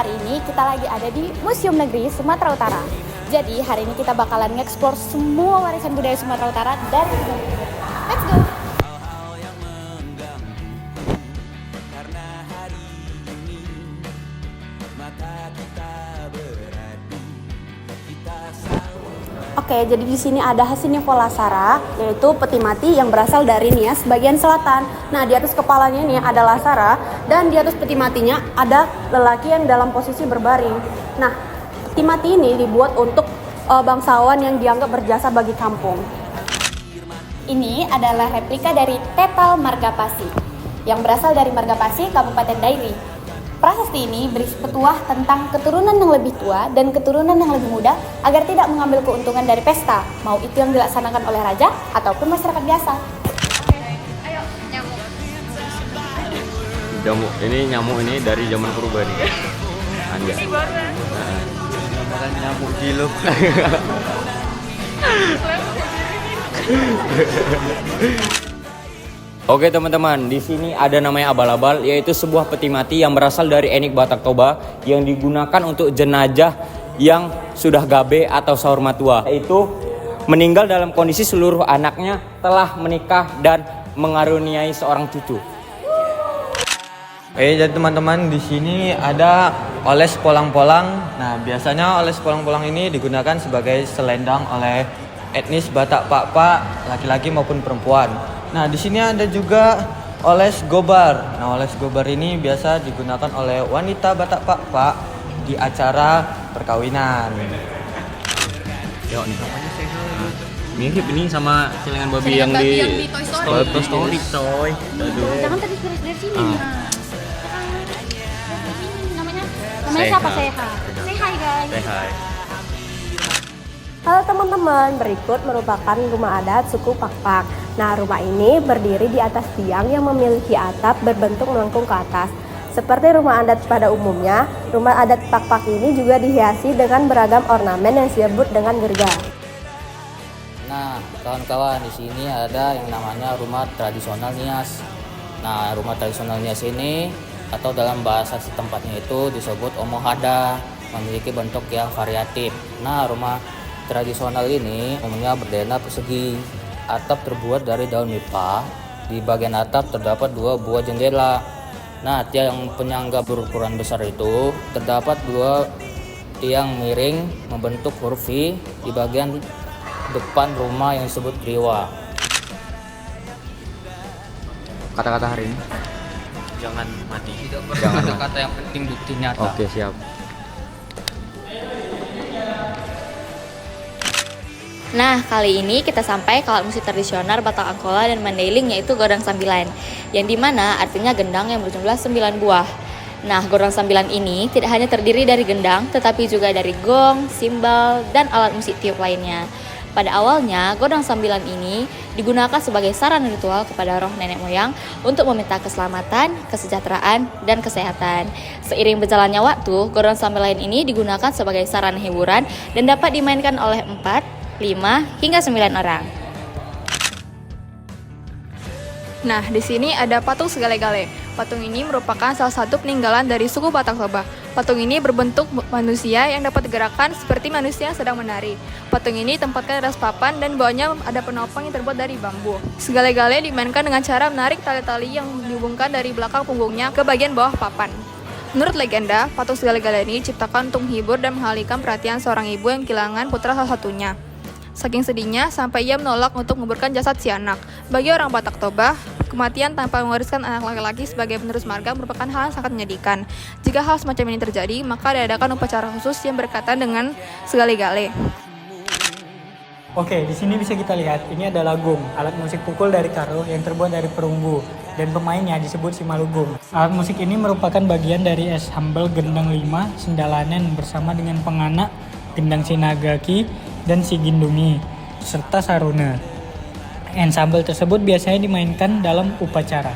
hari ini kita lagi ada di Museum Negeri Sumatera Utara. Jadi hari ini kita bakalan nge-explore semua warisan budaya Sumatera Utara dari let's go! Oke, jadi di sini ada Hasini Volasara, yaitu peti mati yang berasal dari Nias bagian selatan. Nah, di atas kepalanya ini ada Lasara, dan di atas peti matinya ada lelaki yang dalam posisi berbaring. Nah, peti mati ini dibuat untuk bangsawan yang dianggap berjasa bagi kampung. Ini adalah replika dari Tetal Margapasi, yang berasal dari Margapasi, Kabupaten Dairi. Prasasti ini berisi petuah tentang keturunan yang lebih tua dan keturunan yang lebih muda agar tidak mengambil keuntungan dari pesta, mau itu yang dilaksanakan oleh raja ataupun masyarakat biasa. Oke, ayo nyamuk. Nyamuk ini dari zaman purba nih. Anjay. Ini baru ya? Bukan nyamuk ciluk. Oke teman-teman, di sini ada namanya abal-abal, yaitu sebuah peti mati yang berasal dari etnik Batak Toba yang digunakan untuk jenazah yang sudah gabe atau saurmatua, yaitu meninggal dalam kondisi seluruh anaknya telah menikah dan mengaruniai seorang cucu. Jadi teman-teman, di sini ada oles polang-polang. Nah, biasanya oles polang-polang ini digunakan sebagai selendang oleh etnis Batak Pak, laki-laki maupun perempuan. Nah, di sini ada juga oles gobar. Nah, oles gobar ini biasa digunakan oleh wanita Batak Pak di acara perkawinan. Yo, ini namanya mirip ini sama celengan babi yang di Toy Story, coy. Aduh. Jangan terinspirasi dari sini. Namanya siapa? Seha. Say hi guys. Say hi. Halo teman-teman, berikut merupakan rumah adat suku Pak-Pak. Nah, rumah ini berdiri di atas tiang yang memiliki atap berbentuk melengkung ke atas. Seperti rumah adat pada umumnya, rumah adat Pak-Pak ini juga dihiasi dengan beragam ornamen yang disebut dengan gerga. Nah, kawan-kawan, di sini ada yang namanya rumah tradisional Nias. Nah, rumah tradisional Nias ini atau dalam bahasa setempatnya itu disebut omohada, memiliki bentuk yang variatif. Nah, rumah tradisional ini umumnya berdena persegi. Atap terbuat dari daun nipah. Di bagian atap terdapat 2 buah jendela. Nah, tiang penyangga berukuran besar itu terdapat 2 tiang miring membentuk huruf V di bagian depan rumah yang disebut griwa. Kata-kata hari ini. Jangan mati. Tidak perlu kata yang penting bukti nyata. Oke, siap. Nah, kali ini kita sampai ke alat musik tradisional Batak Angkola dan Mandailing, yaitu godang sambilan, yang dimana artinya gendang yang berjumlah 9 buah. Nah, godang sambilan ini tidak hanya terdiri dari gendang, tetapi juga dari gong, simbal, dan alat musik tiup lainnya. Pada awalnya, godang sambilan ini digunakan sebagai sarana ritual kepada roh nenek moyang untuk meminta keselamatan, kesejahteraan, dan kesehatan. Seiring berjalannya waktu, godang sambilan ini digunakan sebagai sarana hiburan dan dapat dimainkan oleh 4, 5 hingga 9 orang. Nah, di sini ada patung Segale-gale. Patung ini merupakan salah satu peninggalan dari suku Batak Toba. Patung ini berbentuk manusia yang dapat digerakkan seperti manusia yang sedang menari. Patung ini ditempatkan di atas papan dan bawahnya ada penopang yang terbuat dari bambu. Segale-gale dimainkan dengan cara menarik tali-tali yang dihubungkan dari belakang punggungnya ke bagian bawah papan. Menurut legenda, patung Segale-gale ini diciptakan untuk menghibur dan mengalihkan perhatian seorang ibu yang kehilangan putra salah satunya. Saking sedihnya sampai ia menolak untuk menguburkan jasad si anak. Bagi orang Batak Toba, kematian tanpa mewariskan anak laki-laki sebagai penerus marga merupakan hal yang sangat menyedihkan. Jika hal semacam ini terjadi, maka diadakan upacara khusus yang berkaitan dengan Segale-gale. Oke, di sini bisa kita lihat ini adalah gong, alat musik pukul dari karo yang terbuat dari perunggu dan pemainnya disebut simalugong. Alat musik ini merupakan bagian dari ensemble gendang 5 Sendalanen bersama dengan pengana, gendang sinagaki, dan sigindungi, serta saruna. Ensemble tersebut biasanya dimainkan dalam upacara.